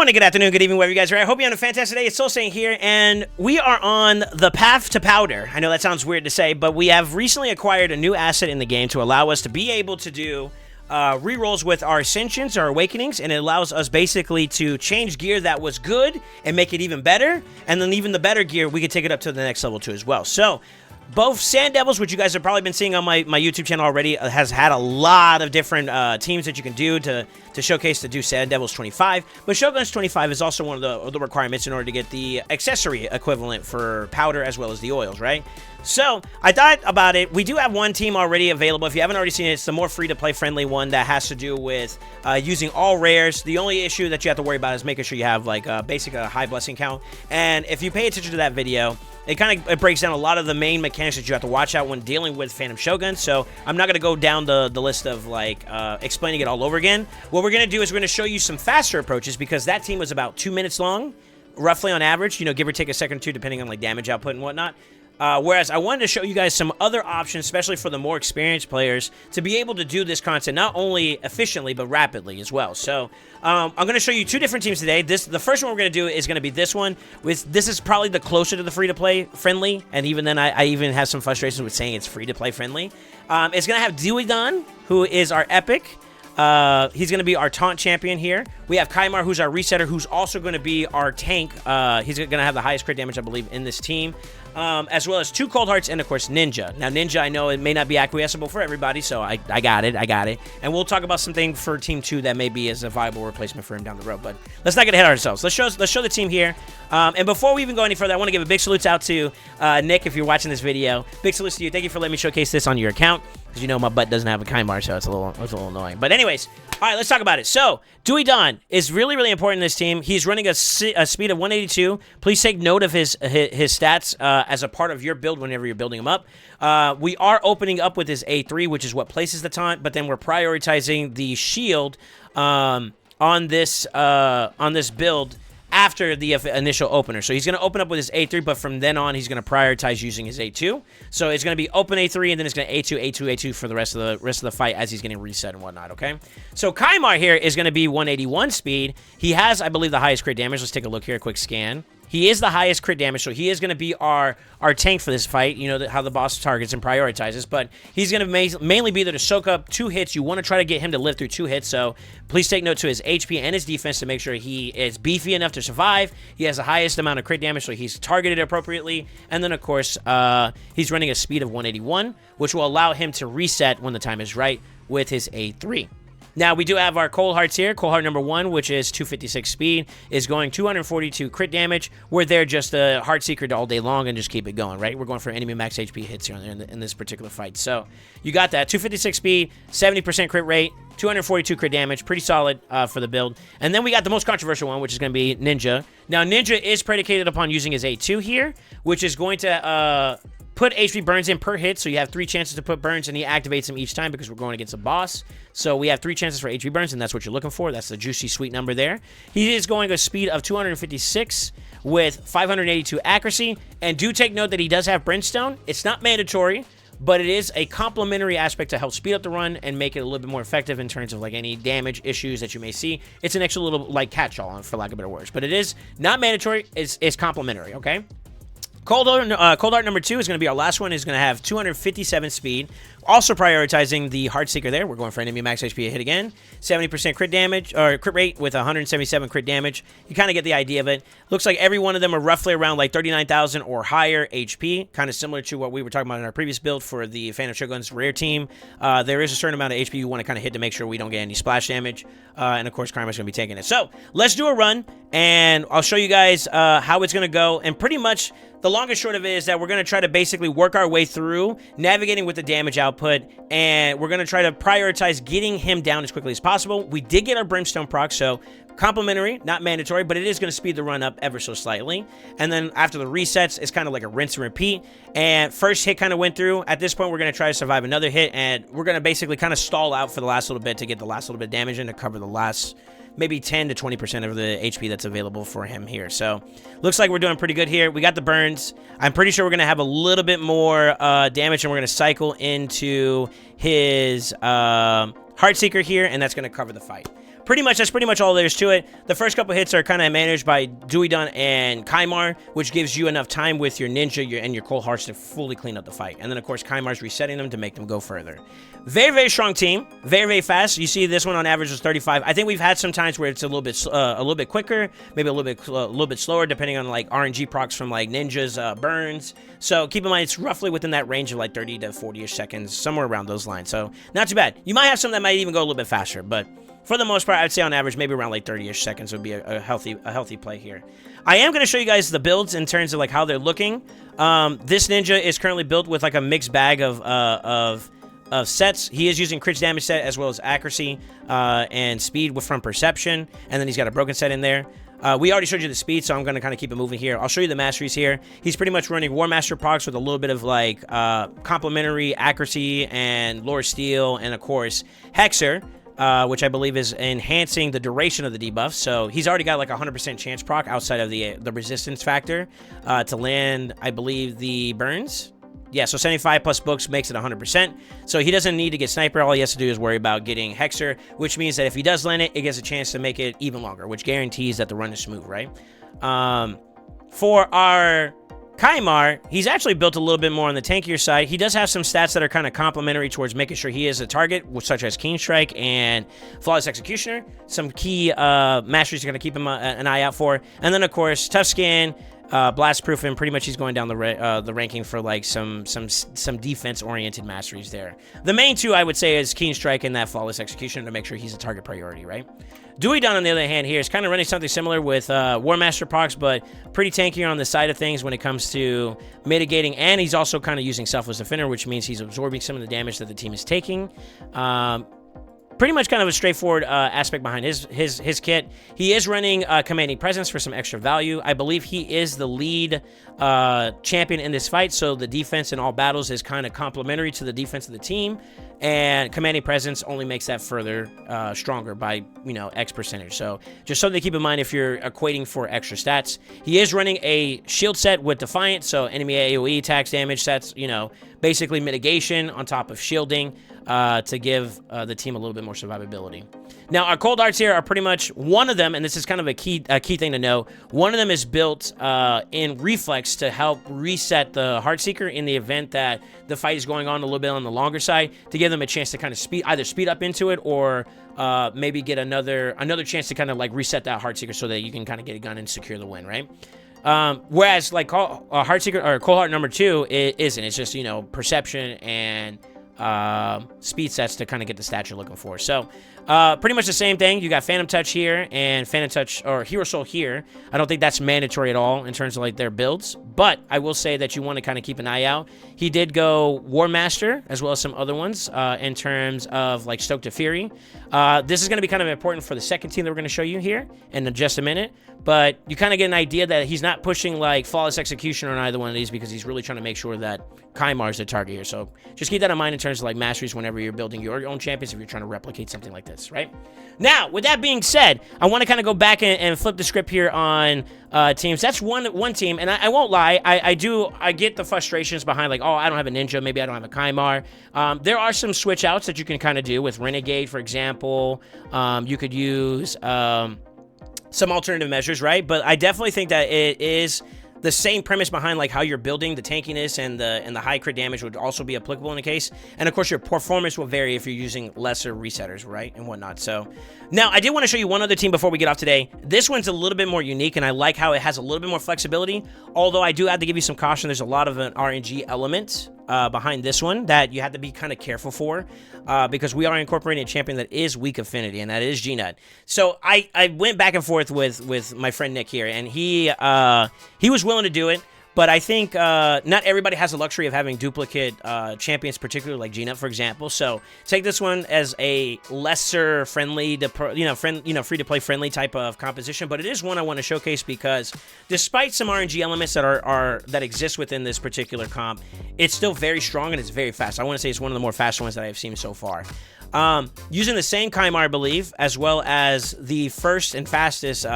morning, good afternoon, good evening, wherever you guys are at. I hope you're having a fantastic day. It's SoulSaint here, and we are on the path to powder. I know that sounds weird to say, but we have recently acquired a new asset in the game to allow us to be able to do rerolls with our ascensions, our awakenings, and it allows us basically to change gear that was good and make it even better, and then even the better gear, we can take it up to the next level too as well. So, both Sand Devils, which you guys have probably been seeing on my YouTube channel already, has had a lot of different teams that you can do to showcase to do Sand Devils 25. But Shoguns 25 is also one of the requirements in order to get the accessory equivalent for powder as well as the oils, right? So, I thought about it. We do have one team already available. If you haven't already seen it, it's the more free-to-play friendly one that has to do with using all rares. The only issue that you have to worry about is making sure you have like a high blessing count. And if you pay attention to that video, it breaks down a lot of the main mechanics that you have to watch out when dealing with Phantom Shoguns. So I'm not going to go down the list of like explaining it all over again. What we're going to do is we're going to show you some faster approaches because that team was about 2 minutes long, roughly on average, you know, give or take a second or two depending on like damage output and whatnot. Whereas I wanted to show you guys some other options, especially for the more experienced players, to be able to do this content not only efficiently, but rapidly as well. So, I'm going to show you two different teams today. The first one we're going to do is going to be this one. This is probably the closer to the free-to-play friendly, and even then, I even have some frustrations with saying it's free-to-play friendly. It's going to have Duidon, who is our epic. He's going to be our taunt champion here. We have Kaimar, who's our resetter, who's also going to be our tank. He's going to have the highest crit damage, I believe, in this team. As well as two Cold Hearts and, of course, Ninja. Now, Ninja, I know it may not be acquiesceable for everybody, so I got it. And we'll talk about something for Team 2 that may be as a viable replacement for him down the road. But let's not get ahead of ourselves. Let's show the team here. And before we even go any further, I want to give a big salute out to Nick, if you're watching this video. Big salute to you. Thank you for letting me showcase this on your account. Because you know my butt doesn't have a Kaimar, so it's a little annoying. But anyways, all right, let's talk about it. So, Duidon is really, really important in this team. He's running a speed of 182. Please take note of his stats as a part of your build whenever you're building him up. We are opening up with his A3, which is what places the taunt, but then we're prioritizing the shield on this build after the initial opener. So he's going to open up with his A3, but from then on, he's going to prioritize using his A2. So it's going to be open A3, and then it's going to A2, A2, A2 for the rest of the fight as he's getting reset and whatnot, okay? So Kaimar here is going to be 181 speed. He has, I believe, the highest crit damage. Let's take a look here, a quick scan. He is the highest crit damage, so he is going to be our tank for this fight. You know how the boss targets and prioritizes, but he's going to mainly be there to soak up 2 hits. You want to try to get him to live through 2 hits, so please take note to his HP and his defense to make sure he is beefy enough to survive. He has the highest amount of crit damage, so he's targeted appropriately. And then, of course, he's running a speed of 181, which will allow him to reset when the time is right with his A3. Now, we do have our Cold Hearts here. Cold Heart number 1, which is 256 speed, is going 242 crit damage. We're there just a Heart Seeker all day long and just keep it going, right? We're going for enemy max HP hits here in this particular fight. So, you got that. 256 speed, 70% crit rate, 242 crit damage. Pretty solid for the build. And then we got the most controversial one, which is going to be Ninja. Now, Ninja is predicated upon using his A2 here, which is going to put HP burns in per hit, so you have 3 chances to put burns, and he activates them each time because we're going against a boss. So we have 3 chances for HP burns, and that's what you're looking for. That's the juicy, sweet number there. He is going a speed of 256 with 582 accuracy, and do take note that he does have Brimstone. It's not mandatory, but it is a complementary aspect to help speed up the run and make it a little bit more effective in terms of like any damage issues that you may see. It's an extra little like catch-all, for lack of better words, but it is not mandatory. It's complementary, okay? Cold Heart number 2 is going to be our last one. Is going to have 257 speed. Also prioritizing the Heart Seeker there. We're going for enemy max HP hit again. 70% crit damage, or crit rate with 177 crit damage. You kind of get the idea of it. Looks like every one of them are roughly around like 39,000 or higher HP. Kind of similar to what we were talking about in our previous build for the Phantom Shogun's rare team. There is a certain amount of HP you want to kind of hit to make sure we don't get any splash damage. And of course, Karma's going to be taking it. So let's do a run, and I'll show you guys how it's going to go. And pretty much the long and short of it is that we're going to try to basically work our way through navigating with the damage output, and we're going to try to prioritize getting him down as quickly as possible. We did get our Brimstone proc, so complimentary, not mandatory, but it is going to speed the run up ever so slightly. And then after the resets, it's kind of like a rinse and repeat. And first hit kind of went through. At this point, we're going to try to survive another hit, and we're going to basically kind of stall out for the last little bit to get the last little bit of damage in to cover the last maybe 10 to 20% of the HP that's available for him here. So looks like we're doing pretty good here. We got the burns. I'm pretty sure we're going to have a little bit more damage, and we're going to cycle into his Heartseeker here, and that's going to cover the fight. pretty much that's pretty much all there is to it. The first couple hits are kind of managed by Duidun and Kaimar, which gives you enough time with your ninja and your cold hearts to fully clean up the fight. And then of course Kaimar's resetting them to make them go further. Very, very strong team. Very, very fast. You see this one on average was 35. I think we've had some times where it's a little bit quicker, maybe a little bit slower, depending on like RNG procs from like ninjas, burns. So keep in mind it's roughly within that range of like 30 to 40ish seconds, somewhere around those lines. So not too bad. You might have some that might even go a little bit faster, but for the most part, I'd say on average, maybe around like 30ish seconds would be a healthy play here. I am going to show you guys the builds in terms of like how they're looking. This ninja is currently built with like a mixed bag of sets. He is using crit damage set as well as accuracy and speed from perception, and then he's got a broken set in there. We already showed you the speed, so I'm going to kind of keep it moving here. I'll show you the masteries here. He's pretty much running War Master procs with a little bit of like complementary accuracy and lore steel, and of course Hexer, which I believe is enhancing the duration of the debuff. So he's already got like 100% chance proc outside of the resistance factor to land, I believe, the burns. Yeah, so 75 plus books makes it 100%. So he doesn't need to get sniper. All he has to do is worry about getting Hexer, which means that if he does land it, it gets a chance to make it even longer, which guarantees that the run is smooth, right? For our Kaimar, he's actually built a little bit more on the tankier side. He does have some stats that are kind of complementary towards making sure he is a target, such as Keen Strike and Flawless Executioner. Some key masteries are going to keep him an eye out for. And then, of course, Tough Skin, Blast Proof, and pretty much he's going down the ranking for like some defense-oriented masteries there. The main two, I would say, is Keen Strike and that Flawless Executioner to make sure he's a target priority, right? Duidun, on the other hand, here is kind of running something similar with War Master procs, but pretty tankier on the side of things when it comes to mitigating, and he's also kind of using Selfless Defender, which means he's absorbing some of the damage that the team is taking. Pretty much kind of a straightforward aspect behind his kit. He is running Commanding Presence for some extra value. I believe he is the lead champion in this fight, so the defense in all battles is kind of complementary to the defense of the team, and Commanding Presence only makes that further stronger by, you know, X percentage. So just something to keep in mind if you're equating for extra stats. He is running a shield set with Defiant, so enemy AoE attacks damage sets, you know, basically mitigation on top of shielding to give the team a little bit more survivability. Now, our cold arts here are pretty much one of them, and this is kind of a key thing to know. One of them is built in Reflex to help reset the Heartseeker in the event that the fight is going on a little bit on the longer side, to give them a chance to kind of either speed up into it or maybe get another chance to kind of like reset that Heartseeker so that you can kind of get a gun and secure the win, right? Whereas like Heartseeker or Cold Heart number 2, it isn't. It's just, you know, perception and speed sets to kind of get the stat you're looking for. So pretty much the same thing. You got Phantom Touch here and Phantom Touch or Hero Soul here. I don't think that's mandatory at all in terms of like their builds, but I will say that you want to kind of keep an eye out. He did go War Master as well as some other ones in terms of like Stoked to Fury. This is going to be kind of important for the second team that we're going to show you here in just a minute, but you kind of get an idea that he's not pushing like Flawless Execution on either one of these because he's really trying to make sure that Kaimar is the target here. So just keep that in mind in terms of like masteries whenever you're building your own champions, if you're trying to replicate something like this, right? Now, with that being said, I want to kind of go back and flip the script here on teams. That's one team, and I won't lie, I get the frustrations behind like, oh, I don't have a ninja, maybe I don't have a Kaimar. There are some switch outs that you can kind of do with Renegade, for example. You could use some alternative measures, right? But I definitely think that it is the same premise behind like how you're building the tankiness and the high crit damage would also be applicable in the case. And of course your performance will vary if you're using lesser resetters, right? And whatnot. So now I did want to show you one other team before we get off today. This one's a little bit more unique, and I like how it has a little bit more flexibility. Although I do have to give you some caution. There's a lot of an RNG element behind this one that you have to be kind of careful for because we are incorporating a champion that is weak affinity, and that is G-Nut. So I went back and forth with my friend Nick here, and he was willing to do it. But I think not everybody has the luxury of having duplicate champions, particularly like G-Nut, for example. So take this one as a lesser friendly, free-to-play friendly type of composition. But it is one I want to showcase because despite some RNG elements that exist within this particular comp, it's still very strong and it's very fast. I want to say it's one of the more fast ones that I've seen so far. Using the same Kaimar, I believe, as well as the first and fastest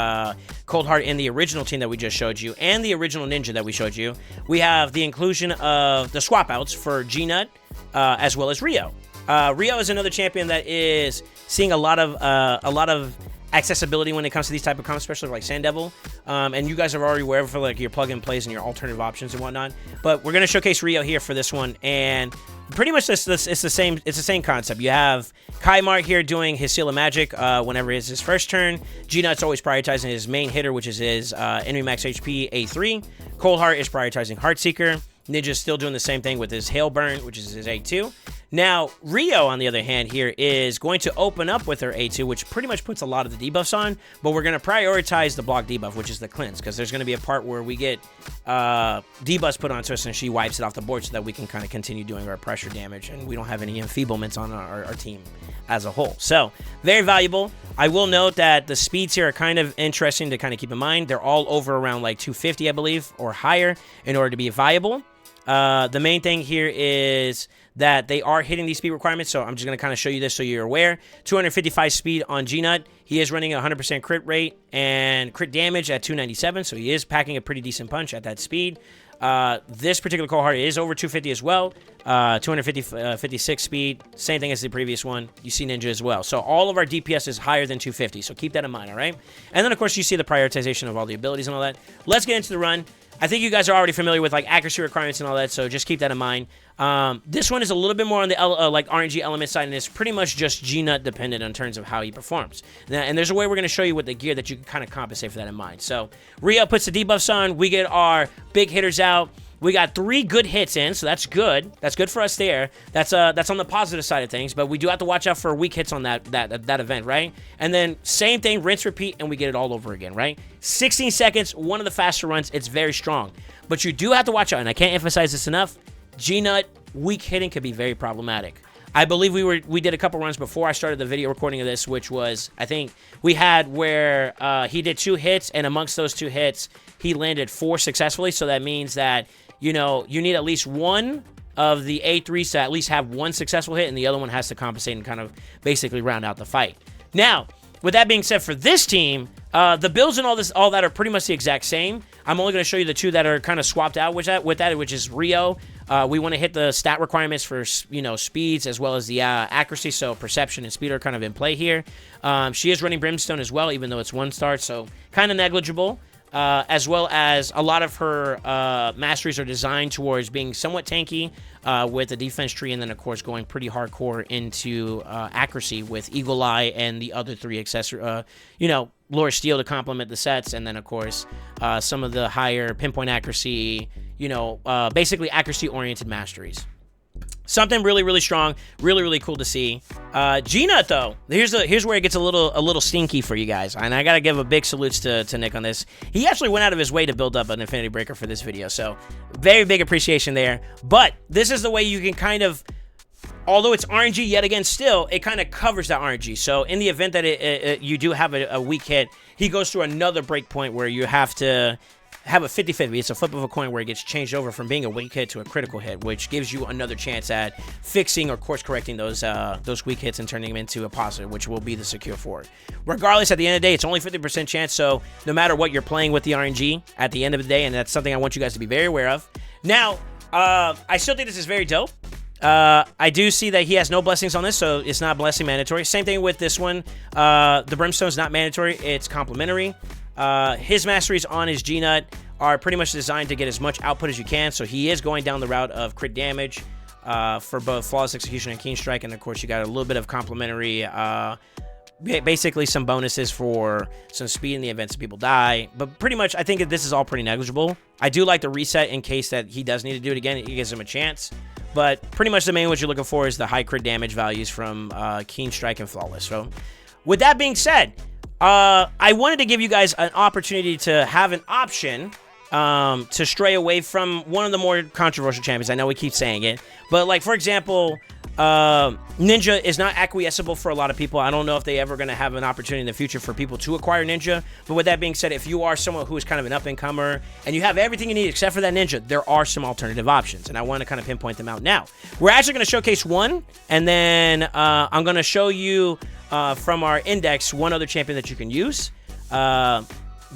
Cold Heart in the original team that we just showed you, and the original Ninja that we showed you, we have the inclusion of the swap outs for G-Nut, as well as Rio. Rio is another champion that is seeing a lot of accessibility when it comes to these type of comps, especially like Sand Devil. And you guys are already aware for like your plug and plays and your alternative options and whatnot. But we're gonna showcase Rio here for this one, and pretty much it's the same concept. You have Kaimar here doing his Seal of Magic whenever it's his first turn. G-Nut's always prioritizing his main hitter, which is his enemy max HP A3. Coldheart is prioritizing Heartseeker. Ninja's still doing the same thing with his Hail Burn, which is his A2. Now, Rio, on the other hand, here is going to open up with her A2, which pretty much puts a lot of the debuffs on, but we're going to prioritize the block debuff, which is the Cleanse, because there's going to be a part where we get debuffs put onto us, and she wipes it off the board so that we can kind of continue doing our pressure damage, and we don't have any enfeeblements on our team as a whole. So, very valuable. I will note that the speeds here are kind of interesting to kind of keep in mind. They're all over around like 250, I believe, or higher in order to be viable. The main thing here is that they are hitting these speed requirements, so I'm just going to kind of show you this so you're aware. 255 speed on G-Nut. He is running a 100% crit rate and crit damage at 297, so he is packing a pretty decent punch at that speed. This particular cohort is over 250 as well. 256 speed, same thing as the previous one. You see Ninja as well. So all of our DPS is higher than 250, so keep that in mind, all right? And then, of course, you see the prioritization of all the abilities and all that. Let's get into the run. I think you guys are already familiar with like accuracy requirements and all that, so just keep that in mind. This one is a little bit more on the like RNG element side, and it's pretty much just G-Nut dependent in terms of how he performs. And there's a way we're going to show you with the gear that you can kind of compensate for that in mind. So Rio puts the debuffs on. We get our big hitters out. We got 3 good hits in, so that's good. That's good for us there. That's on the positive side of things, but we do have to watch out for weak hits on that event, right? And then same thing, rinse, repeat, and we get it all over again, right? 16 seconds, one of the faster runs. It's very strong. But you do have to watch out, and I can't emphasize this enough. G-Nut, weak hitting could be very problematic. I believe we did a couple runs before I started the video recording of this, which was, I think, we had where he did 2 hits, and amongst those 2 hits, he landed 4 successfully, so that means that you know, you need at least one of the A3s to at least have 1 successful hit, and the other one has to compensate and kind of basically round out the fight. Now, with that being said, for this team, the builds and all that are pretty much the exact same. I'm only going to show you the 2 that are kind of swapped out with that, which is Rio. We want to hit the stat requirements for, you know, speeds as well as the accuracy, so perception and speed are kind of in play here. She is running Brimstone as well, even though it's 1-star, so kind of negligible. As well as a lot of her masteries are designed towards being somewhat tanky with the defense tree, and then, of course, going pretty hardcore into accuracy with Eagle Eye and the other 3 accessory, you know, Lure Steel to complement the sets, and then, of course, some of the higher pinpoint accuracy, you know, basically accuracy-oriented masteries. Something really, really strong, really, really cool to see. G-Nut, though, here's where it gets a little stinky for you guys, and I gotta give a big salutes to Nick on this. He actually went out of his way to build up an Infinity Breaker for this video, so very big appreciation there. But this is the way you can kind of, although it's RNG yet again, still it kind of covers that RNG. So in the event that you do have a weak hit, he goes through another breakpoint where you have to have a 50-50. It's a flip of a coin where it gets changed over from being a weak hit to a critical hit, which gives you another chance at fixing or course correcting those weak hits and turning them into a positive, which will be the secure forward. Regardless, at the end of the day, it's only 50% chance, so no matter what you're playing with the RNG at the end of the day, and that's something I want you guys to be very aware of. Now, I still think this is very dope. I do see that he has no blessings on this, so it's not blessing mandatory. Same thing with this one. The Brimstone is not mandatory, it's complimentary. His masteries on his G-Nut are pretty much designed to get as much output as you can, so he is going down the route of crit damage for both Flawless Execution and Keen Strike, and of course you got a little bit of complimentary, basically some bonuses for some speed in the event that people die, but pretty much I think this is all pretty negligible. I do like the reset in case that he does need to do it again, it gives him a chance, but pretty much the main what you're looking for is the high crit damage values from Keen Strike and Flawless. So with that being said, I wanted to give you guys an opportunity to have an option to stray away from one of the more controversial champions. I know we keep saying it, but like, for example, Ninja is not acquiesceable for a lot of people. I don't know if they ever going to have an opportunity in the future for people to acquire Ninja, but with that being said, if you are someone who is kind of an up-and-comer and you have everything you need except for that Ninja, there are some alternative options, and I want to kind of pinpoint them out now. We're actually going to showcase one, and then I'm going to show you from our index one other champion that you can use.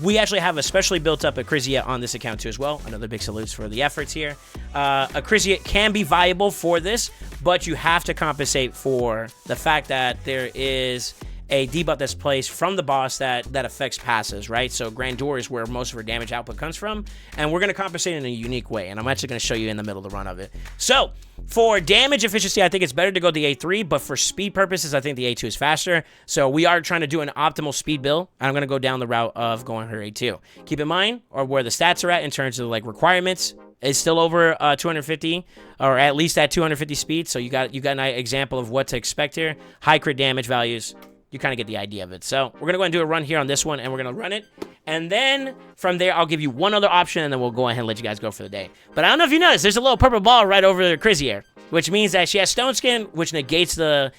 we actually have a specially built up Ahrisia on this account too as well. Another big salutes for the efforts here. Ahrisia can be viable for this, but you have to compensate for the fact that there is a debuff that's placed from the boss that affects passes, right? So Grandeur is where most of her damage output comes from, and we're going to compensate in a unique way, and I'm actually going to show you in the middle of the run of it. So for damage efficiency, I think it's better to go the A3, but for speed purposes, I think the A2 is faster. So we are trying to do an optimal speed build, and I'm going to go down the route of going her A2. Keep in mind, or where the stats are at in terms of like requirements, is still over 250, or at least at 250 speed. So you got an example of what to expect here. High crit damage values. You kind of get the idea of it. So we're going to go and do a run here on this one, and we're going to run it. And then from there, I'll give you one other option, and then we'll go ahead and let you guys go for the day. But I don't know if you noticed, there's a little purple ball right over the Ahrisia, which means that she has Stone Skin, which negates the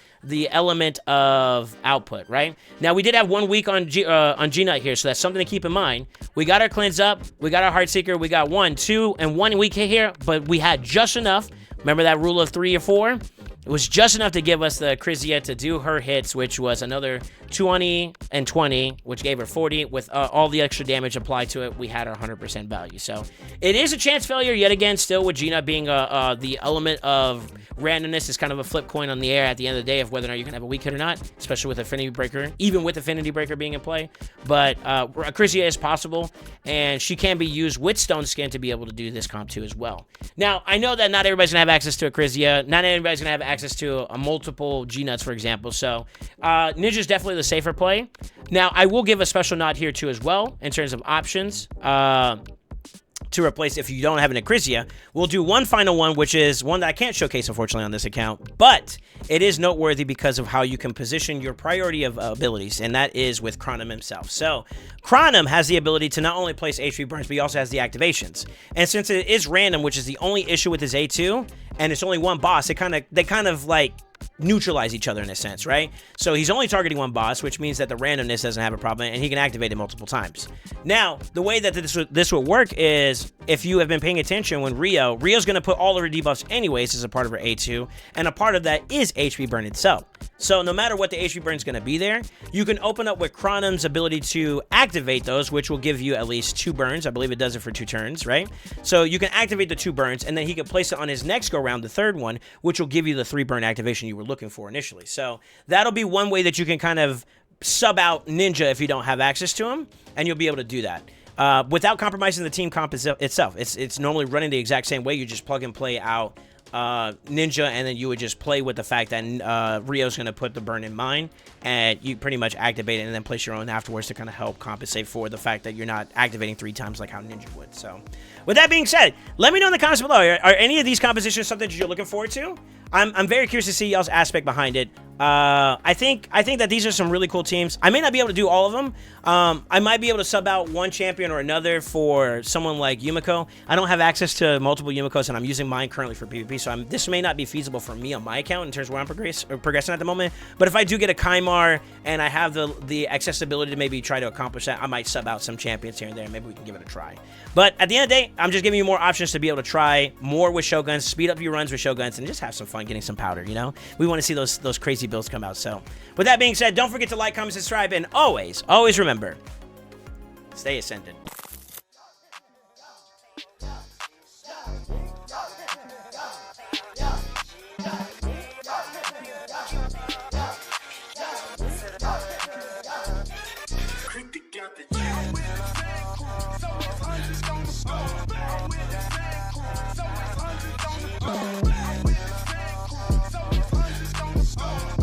element of output, right? Now, we did have 1 week on G-Nut here, so that's something to keep in mind. We got our Cleanse Up, we got our Heartseeker, we got 1, 2, and 1 week here, but we had just enough. Remember that rule of 3 or 4? It was just enough to give us the Ahrisia to do her hits, which was another 20 and 20, which gave her 40. With all the extra damage applied to it, we had our 100% value. So it is a chance failure yet again, still with Gina being the element of randomness is kind of a flip coin on the air at the end of the day of whether or not you can have a weak hit or not, especially with Affinity Breaker, even with Affinity Breaker being in play. But Ahrisia is possible, and she can be used with Stone Skin to be able to do this comp too as well. Now, I know that not everybody's going to have access to Ahrisia. Not everybody's going to have access to a multiple G-Nuts, for example. So Ninja's definitely the safer play. Now, I will give a special nod here too as well in terms of options. To replace if you don't have an Ahrisia. We'll do one final one, which is one that I can't showcase, unfortunately, on this account, but it is noteworthy because of how you can position your priority of abilities, and that is with Kronum himself. So Kronum has the ability to not only place HP burns, but he also has the activations. And since it is random, which is the only issue with his A2, and it's only one boss, they kind of like neutralize each other in a sense, right? So he's only targeting one boss, which means that the randomness doesn't have a problem, and he can activate it multiple times. Now, the way that this would work is, if you have been paying attention, when Rio's going to put all of her debuffs anyways as a part of her A2, and a part of that is HP burn itself. So no matter what the HP burn is going to be there, you can open up with Kronum's ability to activate those, which will give you at least 2 burns. I believe it does it for 2 turns, right? So you can activate the 2 burns, and then he can place it on his next go round, the third one, which will give you the 3 burn activation you were looking for initially. So that'll be one way that you can kind of sub out Ninja if you don't have access to him, and you'll be able to do that without compromising the team comp itself. It's normally running the exact same way. You just plug and play out Ninja, and then you would just play with the fact that Rio's going to put the burn in mine, and you pretty much activate it and then place your own afterwards to kind of help compensate for the fact that you're not activating 3 times like how Ninja would. So with that being said, let me know in the comments below, are any of these compositions something that you're looking forward to? I'm very curious to see y'all's aspect behind it. I think that these are some really cool teams. I may not be able to do all of them. I might be able to sub out one champion or another for someone like Yumiko. I don't have access to multiple Yumikos, and I'm using mine currently for PvP, so this may not be feasible for me on my account in terms of where I'm progressing at the moment. But if I do get a Kaimar and I have the accessibility to maybe try to accomplish that, I might sub out some champions here and there. Maybe we can give it a try. But at the end of the day, I'm just giving you more options to be able to try more with Shoguns, speed up your runs with Shoguns, and just have some fun getting some powder, you know? We want to see those crazy builds come out. So with that being said, don't forget to like, comment, subscribe, and always remember, stay ascended.